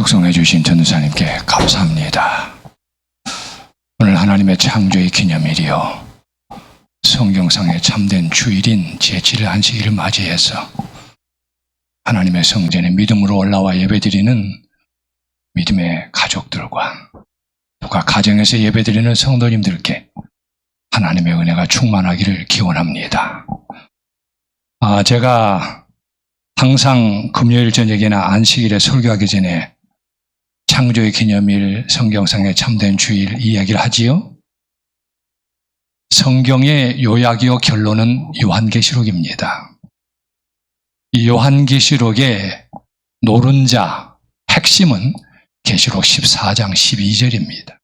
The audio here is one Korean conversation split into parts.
독송해 주신 전도사님께 감사합니다. 오늘 하나님의 창조의 기념일이요, 성경상의 참된 주일인 제7일 안식일을 맞이해서 하나님의 성전에 믿음으로 올라와 예배드리는 믿음의 가족들과 또가 가정에서 예배드리는 성도님들께 하나님의 은혜가 충만하기를 기원합니다. 제가 항상 금요일 저녁이나 안식일에 설교하기 전에 창조의 기념일, 성경상의 참된 주일 이야기를 하지요. 성경의 요약이요 결론은 요한계시록입니다. 이 요한계시록의 노른자, 핵심은 계시록 14장 12절입니다.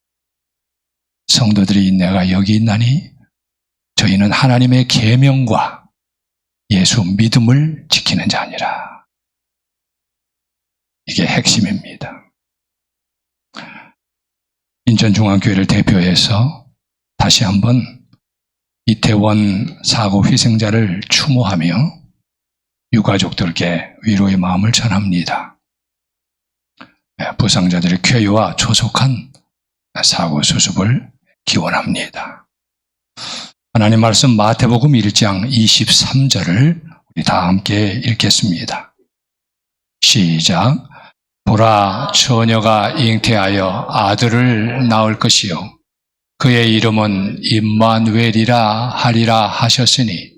성도들이 내가 여기 있나니 저희는 하나님의 계명과 예수 믿음을 지키는 자니라. 이게 핵심입니다. 인천중앙교회를 대표해서 다시 한번 이태원 사고 희생자를 추모하며 유가족들께 위로의 마음을 전합니다. 부상자들의 쾌유와 조속한 사고 수습을 기원합니다. 하나님 말씀 마태복음 1장 23절을 우리 다 함께 읽겠습니다. 시작. 보라, 처녀가 잉태하여 아들을 낳을 것이요 그의 이름은 임마누엘이라 하리라 하셨으니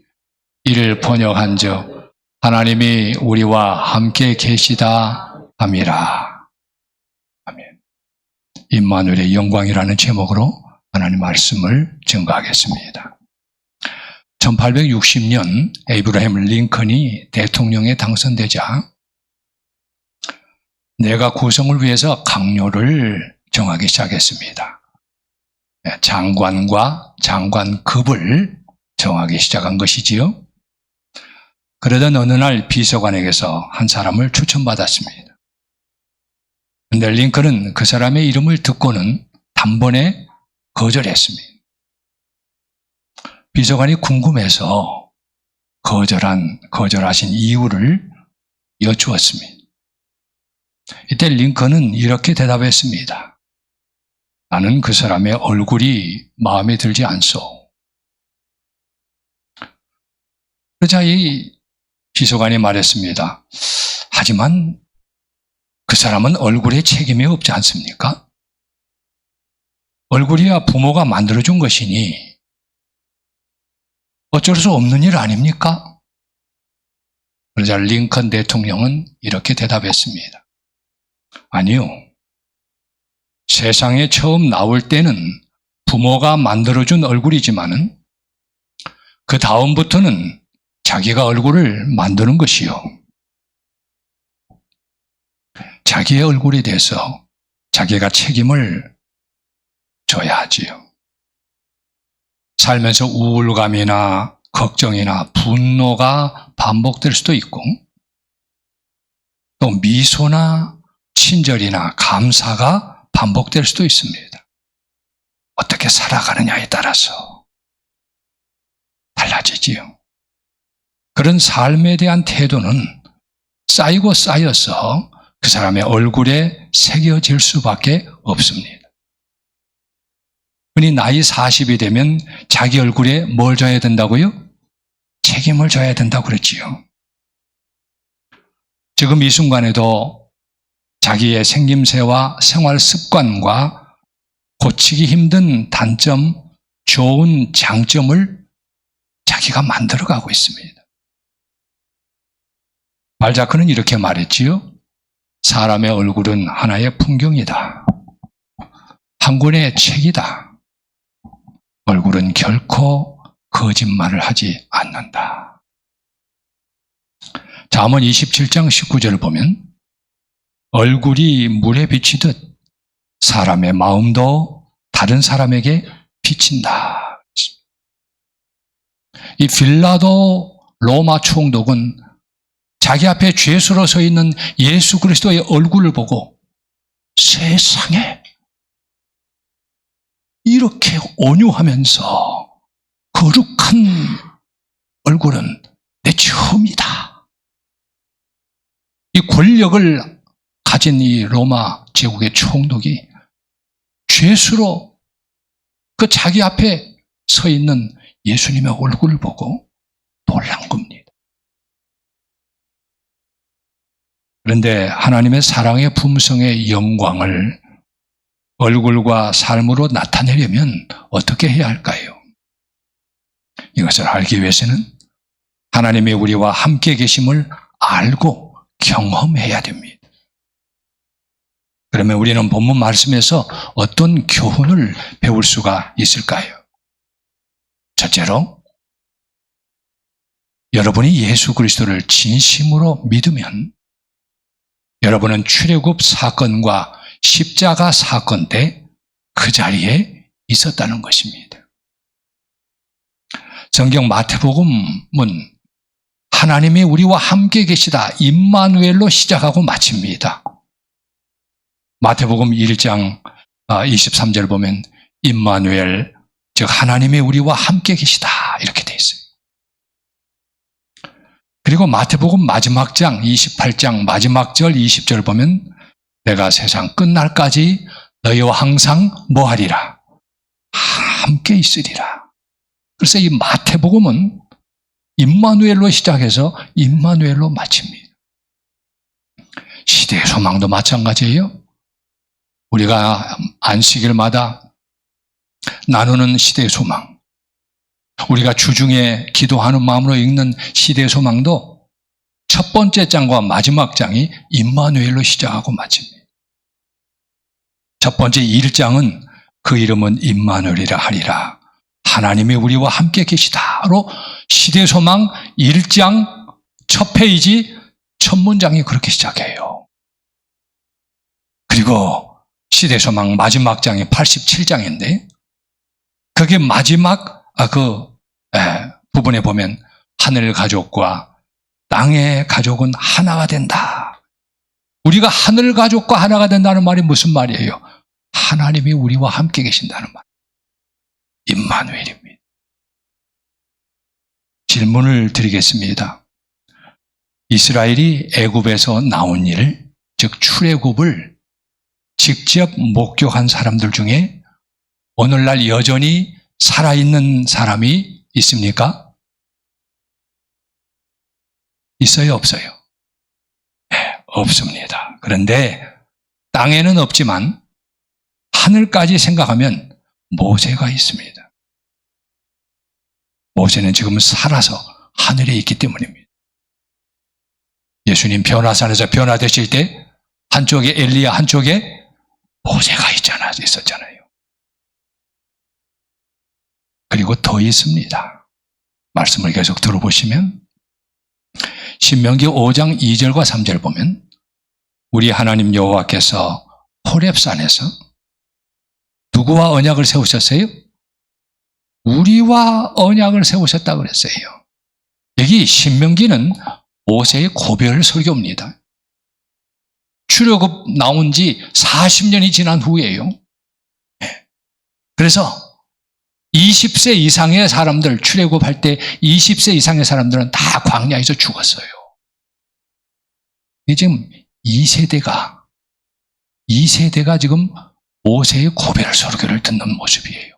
이를 번역한즉 하나님이 우리와 함께 계시다 함이라. 아멘. 임마누엘의 영광이라는 제목으로 하나님 말씀을 증거하겠습니다. 1860년 에이브러햄 링컨이 대통령에 당선되자 내각 구성을 위해서 강요를 정하기 시작했습니다. 장관과 장관급을 정하기 시작한 것이지요. 그러던 어느 날 비서관에게서 한 사람을 추천받았습니다. 그런데 링컨은 그 사람의 이름을 듣고는 단번에 거절했습니다. 비서관이 궁금해서 거절하신 이유를 여쭈었습니다. 이때 링컨은 이렇게 대답했습니다. 나는 그 사람의 얼굴이 마음에 들지 않소. 그러자 이 비서관이 말했습니다. 하지만 그 사람은 얼굴에 책임이 없지 않습니까? 얼굴이야 부모가 만들어준 것이니 어쩔 수 없는 일 아닙니까? 그러자 링컨 대통령은 이렇게 대답했습니다. 아니요. 세상에 처음 나올 때는 부모가 만들어준 얼굴이지만은 그 다음부터는 자기가 얼굴을 만드는 것이요. 자기의 얼굴에 대해서 자기가 책임을 져야 하지요. 살면서 우울감이나 걱정이나 분노가 반복될 수도 있고 또 미소나 친절이나 감사가 반복될 수도 있습니다. 어떻게 살아가느냐에 따라서 달라지지요. 그런 삶에 대한 태도는 쌓이고 쌓여서 그 사람의 얼굴에 새겨질 수밖에 없습니다. 흔히 나이 40이 되면 자기 얼굴에 뭘 져야 된다고요? 책임을 져야 된다고 그랬지요. 지금 이 순간에도 자기의 생김새와 생활 습관과 고치기 힘든 단점, 좋은 장점을 자기가 만들어가고 있습니다. 발자크는 이렇게 말했지요. 사람의 얼굴은 하나의 풍경이다. 한 권의 책이다. 얼굴은 결코 거짓말을 하지 않는다. 잠언 27장 19절을 보면 얼굴이 물에 비치듯 사람의 마음도 다른 사람에게 비친다. 이 빌라도 로마 총독은 자기 앞에 죄수로 서 있는 예수 그리스도의 얼굴을 보고 세상에 이렇게 온유하면서 거룩한 얼굴은 내 처음이다. 이 권력을 가진 이 로마 제국의 총독이 죄수로 그 자기 앞에 서 있는 예수님의 얼굴을 보고 놀란 겁니다. 그런데 하나님의 사랑의 품성의 영광을 얼굴과 삶으로 나타내려면 어떻게 해야 할까요? 이것을 알기 위해서는 하나님이 우리와 함께 계심을 알고 경험해야 됩니다. 그러면 우리는 본문 말씀에서 어떤 교훈을 배울 수가 있을까요? 첫째로, 여러분이 예수 그리스도를 진심으로 믿으면 여러분은 출애굽 사건과 십자가 사건 때 그 자리에 있었다는 것입니다. 성경 마태복음은 하나님이 우리와 함께 계시다 임마누엘로 시작하고 마칩니다. 마태복음 1장 23절 보면 임마누엘, 즉 하나님이 우리와 함께 계시다 이렇게 돼 있어요. 그리고 마태복음 마지막 장 28장 마지막 절 20절 보면 내가 세상 끝날까지 너희와 항상 뭐하리라? 함께 있으리라. 그래서 이 마태복음은 임마누엘로 시작해서 임마누엘로 마칩니다. 시대의 소망도 마찬가지예요. 우리가 안식일마다 나누는 시대의 소망, 우리가 주중에 기도하는 마음으로 읽는 시대의 소망도 첫 번째 장과 마지막 장이 임마누엘로 시작하고 마칩니다. 첫 번째 1장은 그 이름은 임마누엘이라 하리라. 하나님이 우리와 함께 계시다로 시대의 소망 1장 첫 페이지 첫 문장이 그렇게 시작해요. 그리고 시대의 소망 마지막 장이 87장인데 그게 마지막 부분에 보면 하늘 가족과 땅의 가족은 하나가 된다. 우리가 하늘 가족과 하나가 된다는 말이 무슨 말이에요? 하나님이 우리와 함께 계신다는 말. 임마누엘입니다. 질문을 드리겠습니다. 이스라엘이 애굽에서 나온 일, 즉 출애굽을 직접 목격한 사람들 중에 오늘날 여전히 살아있는 사람이 있습니까? 있어요, 없어요? 네, 없습니다. 그런데 땅에는 없지만 하늘까지 생각하면 모세가 있습니다. 모세는 지금 살아서 하늘에 있기 때문입니다. 예수님 변화산에서 변화되실 때 한쪽에 엘리야, 한쪽에 모세가 있었잖아요. 그리고 더 있습니다. 말씀을 계속 들어보시면 신명기 5장 2절과 3절 보면 우리 하나님 여호와께서 호렙산에서 누구와 언약을 세우셨어요? 우리와 언약을 세우셨다고 그랬어요. 여기 신명기는 모세의 고별 설교입니다. 출애굽 나온 지 40년이 지난 후예요. 그래서 20세 이상의 사람들, 출애굽할 때 20세 이상의 사람들은 다 광야에서 죽었어요. 이게 지금 2세대가 지금 모세의 고별 설교를 듣는 모습이에요.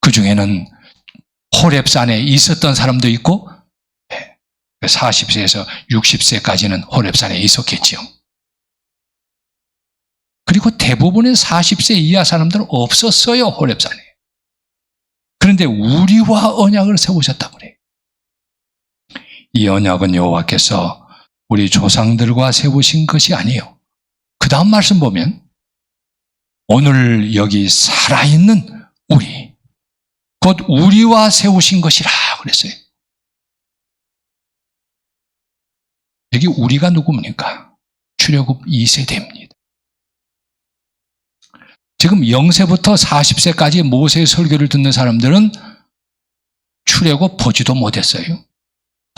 그 중에는 호렙산에 있었던 사람도 있고 40세에서 60세까지는 호렙산에 있었겠지요. 그리고 대부분의 40세 이하 사람들은 없었어요, 호렙산에. 그런데 우리와 언약을 세우셨다고 그래요. 이 언약은 여호와께서 우리 조상들과 세우신 것이 아니에요. 그 다음 말씀 보면 오늘 여기 살아있는 우리, 곧 우리와 세우신 것이라 그랬어요. 여기 우리가 누굽니까? 출애굽 2세대입니다. 지금 0세부터 40세까지 모세의 설교를 듣는 사람들은 출애굽 보지도 못했어요.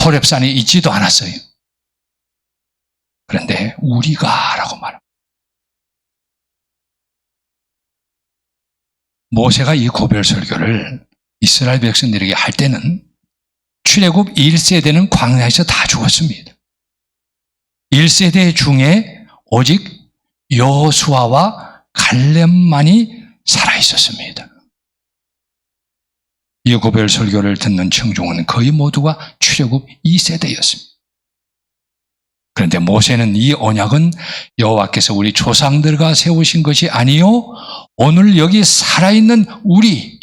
호렙산에 있지도 않았어요. 그런데 우리가 라고 말합니다. 모세가 이 고별 설교를 이스라엘 백성들에게 할 때는 출애굽 1세대는 광야에서 다 죽었습니다. 1세대 중에 오직 여호수아와 갈렙만이 살아있었습니다. 이 고별 설교를 듣는 청중은 거의 모두가 출애굽 2세대였습니다. 그런데 모세는 이 언약은 여호와께서 우리 조상들과 세우신 것이 아니요 오늘 여기 살아있는 우리,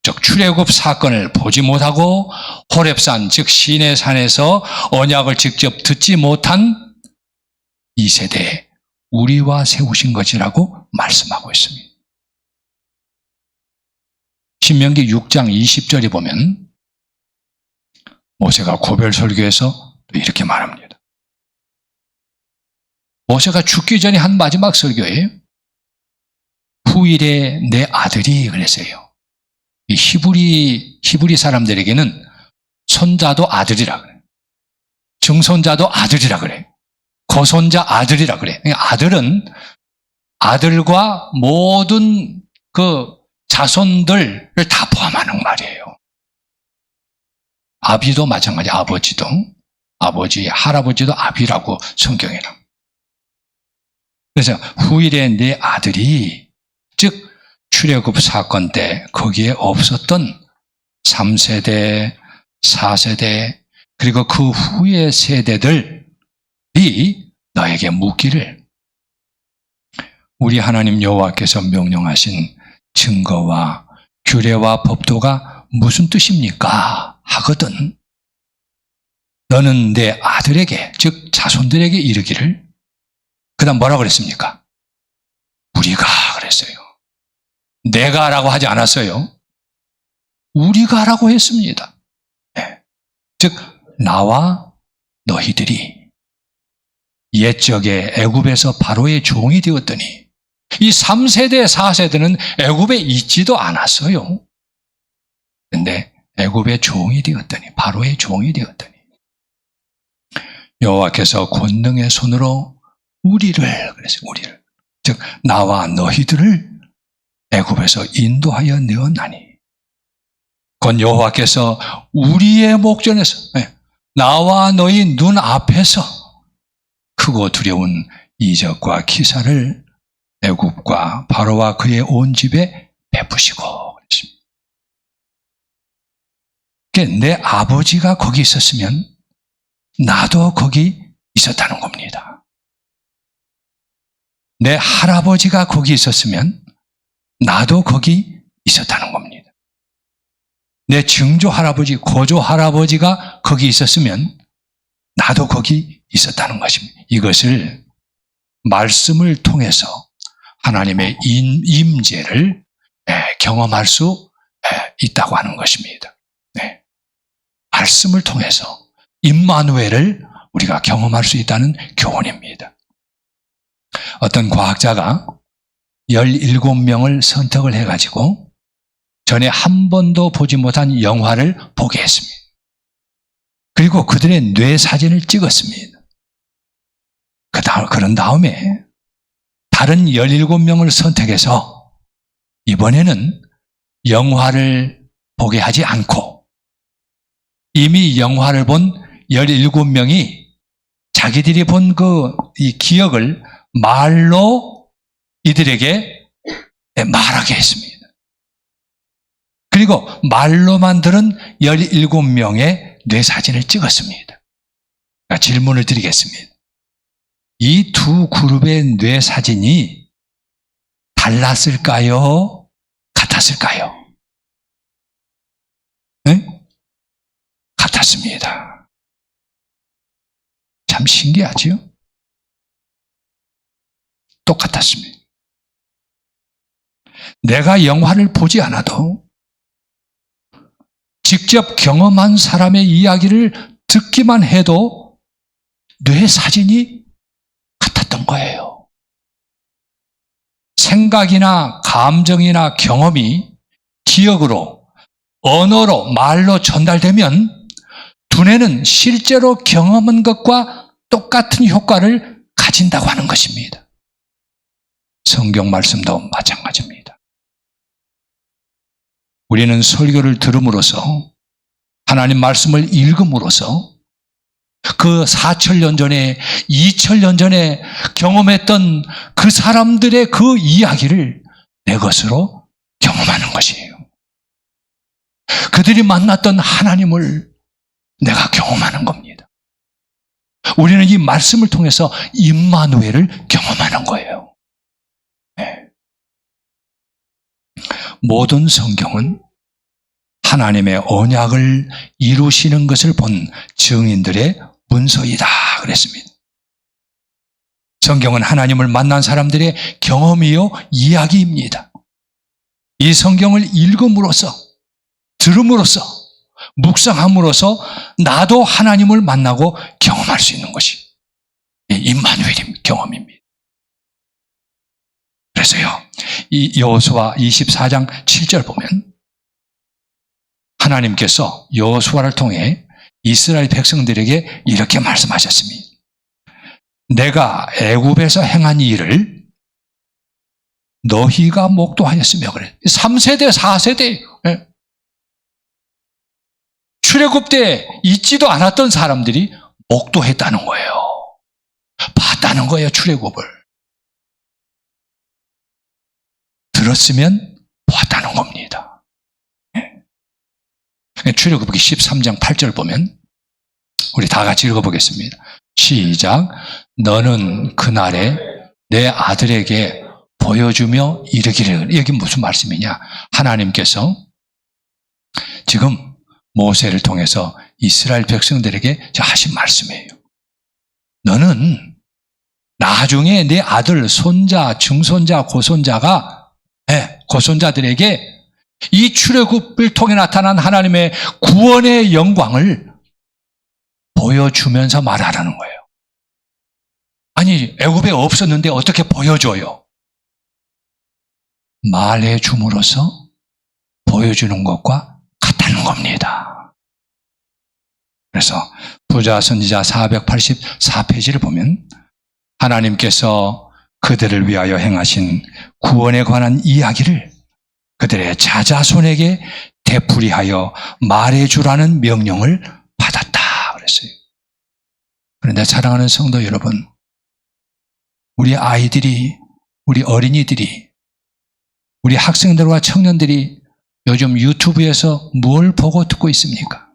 즉 출애굽 사건을 보지 못하고 호렙산 즉 시내 산에서 언약을 직접 듣지 못한 2세대 우리와 세우신 것이라고 말씀하고 있습니다. 신명기 6장 20절에 보면 모세가 고별 설교에서 이렇게 말합니다. 모세가 죽기 전에 한 마지막 설교예요. 후일에 내 아들이 그랬어요. 이 히브리 사람들에게는 손자도 아들이라 그래. 증손자도 아들이라 그래. 고손자 아들이라 그래. 아들은 아들과 모든 그 자손들을 다 포함하는 말이에요. 아비도 마찬가지, 아버지도, 아버지, 할아버지도 아비라고 성경에 나옵니다. 그래서 후일에 내 아들이, 즉 출애굽 사건 때 거기에 없었던 3세대, 4세대, 그리고 그 후의 세대들이 너에게 묻기를 우리 하나님 여호와께서 명령하신 증거와 규례와 법도가 무슨 뜻입니까? 하거든. 너는 내 아들에게, 즉 자손들에게 이르기를, 그 다음 뭐라고 그랬습니까? 우리가 그랬어요. 내가라고 하지 않았어요. 우리가라고 했습니다. 네. 즉 나와 너희들이 옛적에 애굽에서 바로의 종이 되었더니 이 3세대, 4세대는 애굽에 있지도 않았어요. 그런데 애굽의 종이 되었더니, 바로의 종이 되었더니 여호와께서 권능의 손으로 우리를, 그래서 우리를, 즉 나와 너희들을 애굽에서 인도하여 내었나니, 곧 여호와께서 우리의 목전에서, 나와 너희 눈 앞에서 크고 두려운 이적과 기사를 애굽과 바로와 그의 온 집에 베푸시고 그랬습니다. 그러니까 내 아버지가 거기 있었으면 나도 거기 있었다는 겁니다. 내 할아버지가 거기 있었으면 나도 거기 있었다는 겁니다. 내 증조 할아버지, 고조 할아버지가 거기 있었으면 나도 거기 있었다는 것입니다. 이것을 말씀을 통해서 하나님의 임재를 경험할 수 있다고 하는 것입니다. 네. 말씀을 통해서 임마누엘을 우리가 경험할 수 있다는 교훈입니다. 어떤 과학자가 17명을 선택을 해가지고 전에 한 번도 보지 못한 영화를 보게 했습니다. 그리고 그들의 뇌 사진을 찍었습니다. 그런 다음에 다른 17명을 선택해서 이번에는 영화를 보게 하지 않고 이미 영화를 본 17명이 자기들이 본 이 기억을 말로 이들에게 말하게 했습니다. 그리고 말로만 들은 17명의 뇌사진을 찍었습니다. 질문을 드리겠습니다. 이 두 그룹의 뇌사진이 달랐을까요? 같았을까요? 네? 같았습니다. 참 신기하지요? 똑같았습니다. 내가 영화를 보지 않아도 직접 경험한 사람의 이야기를 듣기만 해도 뇌 사진이 같았던 거예요. 생각이나 감정이나 경험이 기억으로, 언어로, 말로 전달되면 두뇌는 실제로 경험한 것과 똑같은 효과를 가진다고 하는 것입니다. 성경 말씀도 마찬가지입니다. 우리는 설교를 들음으로써, 하나님 말씀을 읽음으로써 그 4,000년 전에 2,000년 전에 경험했던 그 사람들의 그 이야기를 내 것으로 경험하는 것이에요. 그들이 만났던 하나님을 내가 경험하는 겁니다. 우리는 이 말씀을 통해서 임마누엘을 경험하는 거예요. 네. 모든 성경은 하나님의 언약을 이루시는 것을 본 증인들의 문서이다 그랬습니다. 성경은 하나님을 만난 사람들의 경험이요 이야기입니다. 이 성경을 읽음으로써, 들음으로써, 묵상함으로써 나도 하나님을 만나고 경험할 수 있는 것이 임마누엘 경험입니다. 그래서요, 이 여호수아 24장 7절 보면 하나님께서 여호수아를 통해 이스라엘 백성들에게 이렇게 말씀하셨습니다. 내가 애굽에서 행한 이 일을 너희가 목도하였으며 그래. 3세대, 4세대. 출애굽 때 있지도 않았던 사람들이 목도했다는 거예요. 봤다는 거예요, 출애굽을. 들었으면 보았다는 겁니다. 출애굽기 13장 8절 보면 우리 다 같이 읽어보겠습니다. 시작. 너는 그날에 내 아들에게 보여주며 이르기를. 여기 무슨 말씀이냐? 하나님께서 지금 모세를 통해서 이스라엘 백성들에게 하신 말씀이에요. 너는 나중에 내 아들, 손자, 증손자, 고손자가 고손자들에게 이 출애굽을 통해 나타난 하나님의 구원의 영광을 보여주면서 말하라는 거예요. 아니, 애굽에 없었는데 어떻게 보여줘요? 말해줌으로써 보여주는 것과 같다는 겁니다. 그래서 부자 선지자 484페이지를 보면 하나님께서 그들을 위하여 행하신 구원에 관한 이야기를 그들의 자자손에게 되풀이하여 말해주라는 명령을 받았다 그랬어요. 그런데 사랑하는 성도 여러분, 우리 아이들이, 우리 어린이들이, 우리 학생들과 청년들이 요즘 유튜브에서 뭘 보고 듣고 있습니까?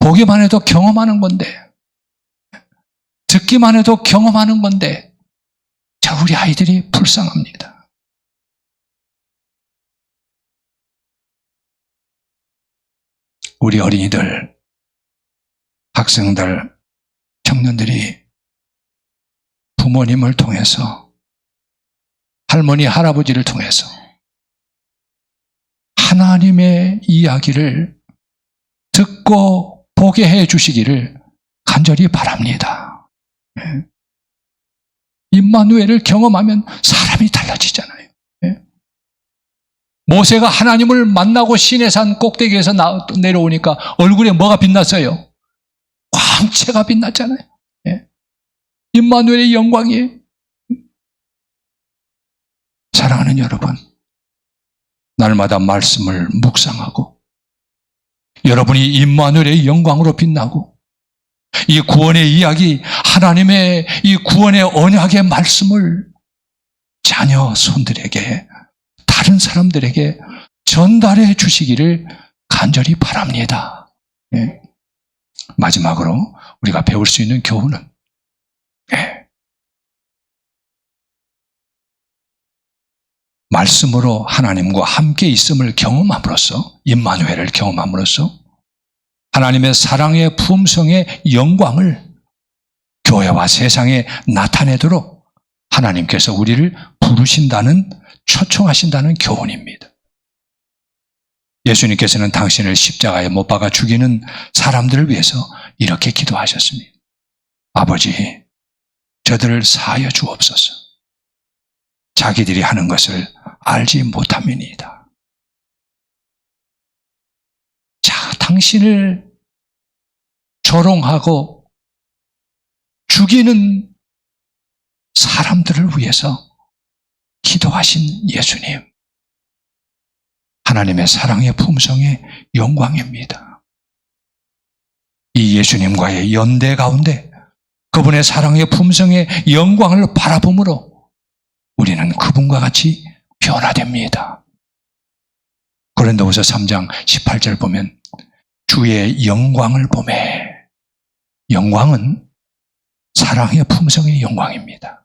보기만 해도 경험하는 건데, 듣기만 해도 경험하는 건데, 자, 우리 아이들이 불쌍합니다. 우리 어린이들, 학생들, 청년들이 부모님을 통해서, 할머니, 할아버지를 통해서 하나님의 이야기를 듣고 보게 해 주시기를 간절히 바랍니다. 임마누엘을 경험하면 사람이 달라지잖아요. 모세가 하나님을 만나고 시내산 꼭대기에서 내려오니까 얼굴에 뭐가 빛났어요? 광채가 빛났잖아요. 임마누엘의 영광이에요. 사랑하는 여러분, 날마다 말씀을 묵상하고 여러분이 임마누엘의 영광으로 빛나고 이 구원의 이야기, 하나님의 이 구원의 언약의 말씀을 자녀 손들에게, 다른 사람들에게 전달해 주시기를 간절히 바랍니다. 마지막으로 우리가 배울 수 있는 교훈은 말씀으로 하나님과 함께 있음을 경험함으로써, 임마누엘을 경험함으로써 하나님의 사랑의 품성의 영광을 교회와 세상에 나타내도록 하나님께서 우리를 부르신다는, 초청하신다는 교훈입니다. 예수님께서는 당신을 십자가에 못 박아 죽이는 사람들을 위해서 이렇게 기도하셨습니다. 아버지, 저들을 사하여 주옵소서. 자기들이 하는 것을 알지 못함이니이다. 자, 당신을 조롱하고 죽이는 사람들을 위해서 기도하신 예수님, 하나님의 사랑의 품성의 영광입니다. 이 예수님과의 연대 가운데 그분의 사랑의 품성의 영광을 바라봄으로 우리는 그분과 같이 변화됩니다. 고린도후서 3장 18절 보면 주의 영광을 보매. 영광은 사랑의 품성의 영광입니다.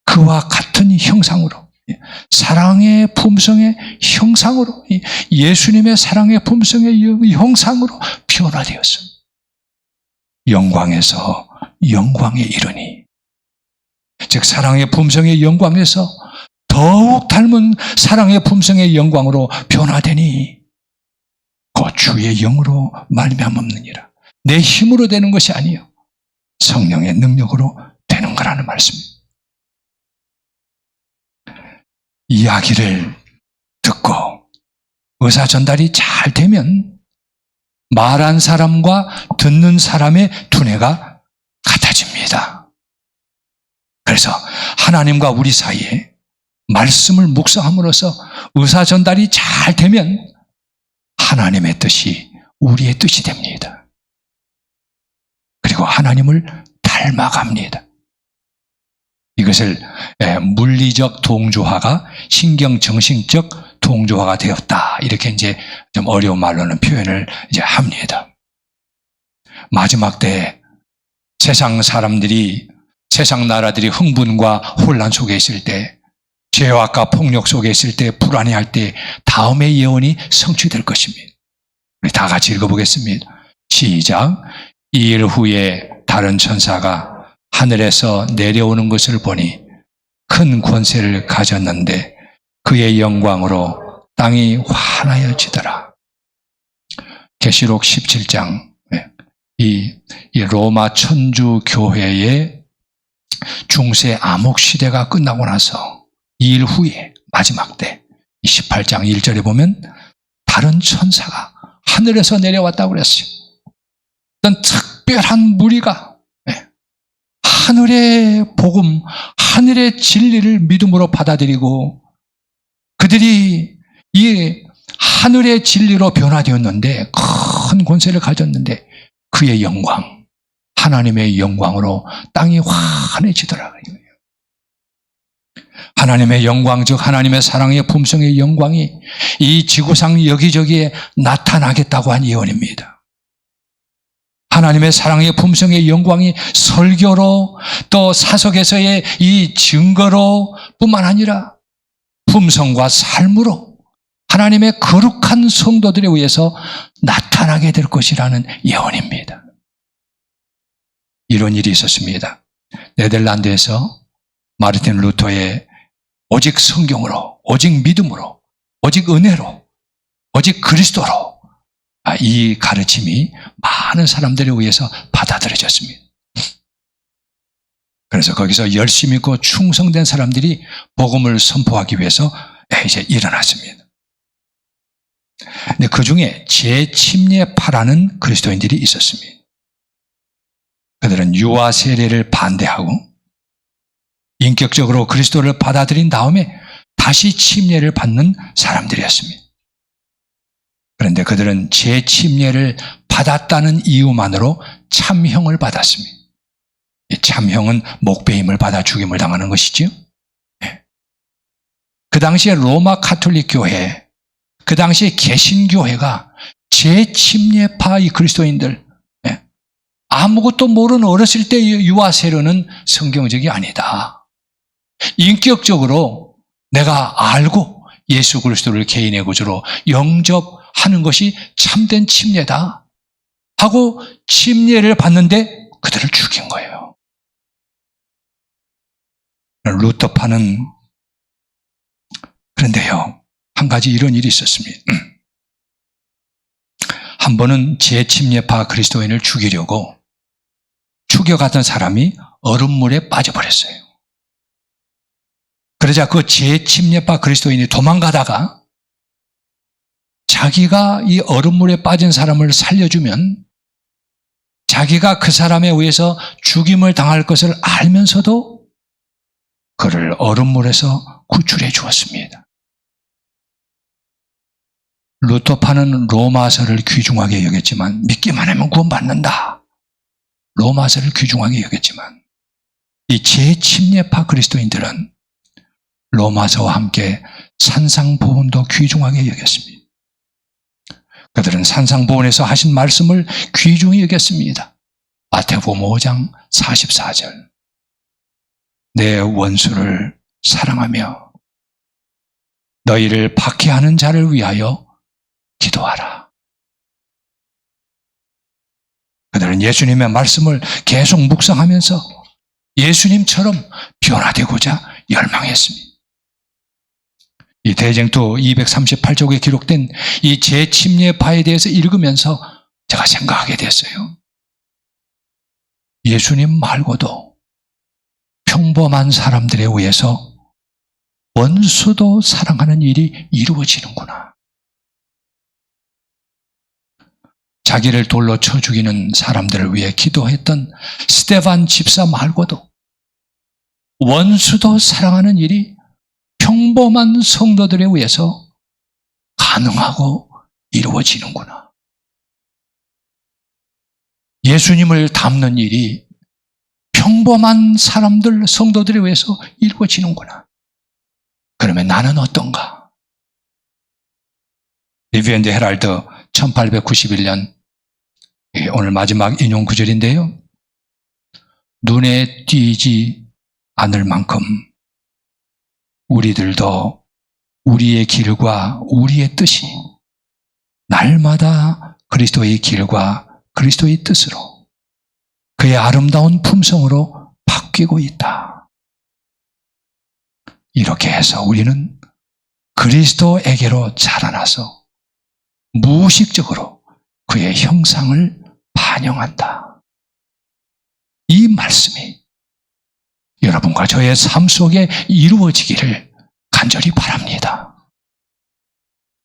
그와 같은 형상으로, 사랑의 품성의 형상으로, 예수님의 사랑의 품성의 형상으로 변화되었습니다. 영광에서 영광에 이르니, 즉 사랑의 품성의 영광에서 더욱 닮은 사랑의 품성의 영광으로 변화되니 그 주의 영으로 말미암았느니라. 내 힘으로 되는 것이 아니요 성령의 능력으로 되는 거라는 말씀입니다. 이야기를 듣고 의사 전달이 잘 되면 말한 사람과 듣는 사람의 두뇌가 같아집니다. 그래서 하나님과 우리 사이에 말씀을 묵상함으로써 의사 전달이 잘 되면 하나님의 뜻이 우리의 뜻이 됩니다. 그리고 하나님을 닮아갑니다. 이것을 물리적 동조화가 신경정신적 동조화가 되었다. 이렇게 이제 좀 어려운 말로는 표현을 이제 합니다. 마지막 때 세상 사람들이, 세상 나라들이 흥분과 혼란 속에 있을 때, 죄악과 폭력 속에 있을 때, 불안해할 때 다음의 예언이 성취될 것입니다. 우리 다 같이 읽어보겠습니다. 시작. 이 일 후에 다른 천사가 하늘에서 내려오는 것을 보니 큰 권세를 가졌는데 그의 영광으로 땅이 환하여지더라. 계시록 17장, 이 로마 천주 교회의 중세 암흑 시대가 끝나고 나서 2일 후에 마지막 때 18장 1절에 보면 다른 천사가 하늘에서 내려왔다고 그랬어요. 어떤 특별한 무리가 하늘의 복음, 하늘의 진리를 믿음으로 받아들이고 그들이 이 하늘의 진리로 변화되었는데 큰 권세를 가졌는데 그의 영광, 하나님의 영광으로 땅이 환해지더라. 하나님의 영광, 즉 하나님의 사랑의 품성의 영광이 이 지구상 여기저기에 나타나겠다고 한 예언입니다. 하나님의 사랑의 품성의 영광이 설교로 또 사석에서의 이 증거로 뿐만 아니라 품성과 삶으로 하나님의 거룩한 성도들에 의해서 나타나게 될 것이라는 예언입니다. 이런 일이 있었습니다. 네덜란드에서 마르틴 루터의 오직 성경으로, 오직 믿음으로, 오직 은혜로, 오직 그리스도로 이 가르침이 많은 사람들에 의해서 받아들여졌습니다. 그래서 거기서 열심히 있고 충성된 사람들이 복음을 선포하기 위해서 이제 일어났습니다. 근데 그 중에 재침례파라는 그리스도인들이 있었습니다. 그들은 유아 세례를 반대하고 인격적으로 그리스도를 받아들인 다음에 다시 침례를 받는 사람들이었습니다. 그런데 그들은 재침례를 받았다는 이유만으로 참형을 받았습니다. 참형은 목배임을 받아 죽임을 당하는 것이지요. 그 당시에 로마 가톨릭 교회, 그 당시에 개신교회가 재침례파 이 그리스도인들, 아무것도 모르는 어렸을 때 유아 세례는 성경적이 아니다. 인격적으로 내가 알고 예수 그리스도를 개인의 구주로 영접하는 것이 참된 침례다 하고 침례를 받는데 그들을 죽인 거예요. 루터파는 그런데요, 한 가지 이런 일이 있었습니다. 한 번은 재침례파 그리스도인을 죽이려고 죽여갔던 사람이 얼음물에 빠져버렸어요. 그러자 그 재침례파 그리스도인이 도망가다가 자기가 이 얼음물에 빠진 사람을 살려주면 자기가 그 사람에 의해서 죽임을 당할 것을 알면서도 그를 얼음물에서 구출해 주었습니다. 루터파는 로마서를 귀중하게 여겼지만, 믿기만 하면 구원받는다, 로마서를 귀중하게 여겼지만, 이 재침례파 그리스도인들은 로마서와 함께 산상보훈도 귀중하게 여겼습니다. 그들은 산상보훈에서 하신 말씀을 귀중히 여겼습니다. 마태복음 5장 44절, 내 원수를 사랑하며 너희를 박해하는 자를 위하여 기도하라. 그들은 예수님의 말씀을 계속 묵상하면서 예수님처럼 변화되고자 열망했습니다. 이 대쟁투 238쪽에 기록된 이 재침례파에 대해서 읽으면서 제가 생각하게 됐어요. 예수님 말고도 평범한 사람들에 의해서 원수도 사랑하는 일이 이루어지는구나. 자기를 돌로 쳐 죽이는 사람들을 위해 기도했던 스데반 집사 말고도 원수도 사랑하는 일이 평범한 성도들에 의해서 가능하고 이루어지는구나. 예수님을 닮는 일이 평범한 사람들, 성도들에 의해서 이루어지는구나. 그러면 나는 어떤가? 리뷰 앤드 헤럴드 1891년, 오늘 마지막 인용 구절인데요. 눈에 띄지 않을 만큼 우리들도 우리의 길과 우리의 뜻이 날마다 그리스도의 길과 그리스도의 뜻으로, 그의 아름다운 품성으로 바뀌고 있다. 이렇게 해서 우리는 그리스도에게로 자라나서 무의식적으로 그의 형상을 반영한다. 이 말씀이 여러분과 저의 삶 속에 이루어지기를 간절히 바랍니다.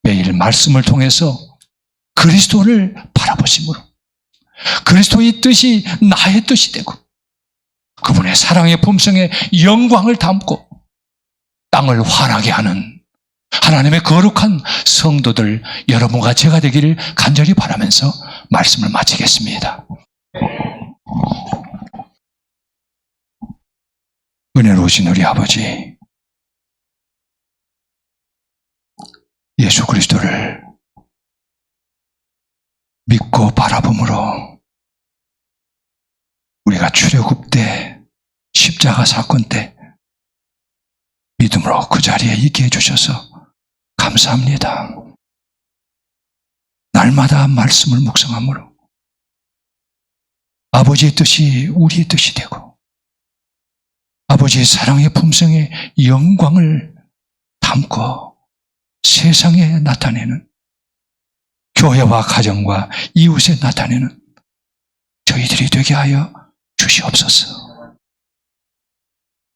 매일 말씀을 통해서 그리스도를 바라보심으로 그리스도의 뜻이 나의 뜻이 되고 그분의 사랑의 품성에 영광을 담고 땅을 환하게 하는 하나님의 거룩한 성도들, 여러분과 제가 되기를 간절히 바라면서 말씀을 마치겠습니다. 은혜로우신 우리 아버지, 예수 그리스도를 믿고 바라봄으로 우리가 출애굽 때, 십자가 사건 때 믿음으로 그 자리에 있게 해주셔서 감사합니다. 날마다 말씀을 묵상함으로 아버지의 뜻이 우리의 뜻이 되고 아버지의 사랑의 품성에 영광을 담고 세상에 나타내는, 교회와 가정과 이웃에 나타내는 저희들이 되게 하여 주시옵소서.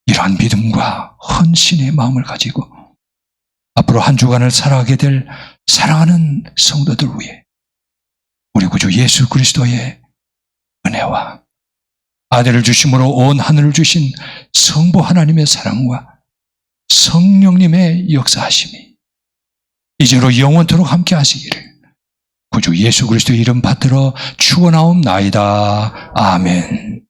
이러한 믿음과 헌신의 마음을 가지고 앞으로 한 주간을 살아가게 될 사랑하는 성도들 위해 우리 구주 예수 그리스도의 은혜와 아들을 주심으로 온 하늘을 주신 성부 하나님의 사랑과 성령님의 역사하심이 이제로 영원토록 함께 하시기를 구주 예수 그리스도의 이름 받들어 축원하옵나이다. 아멘.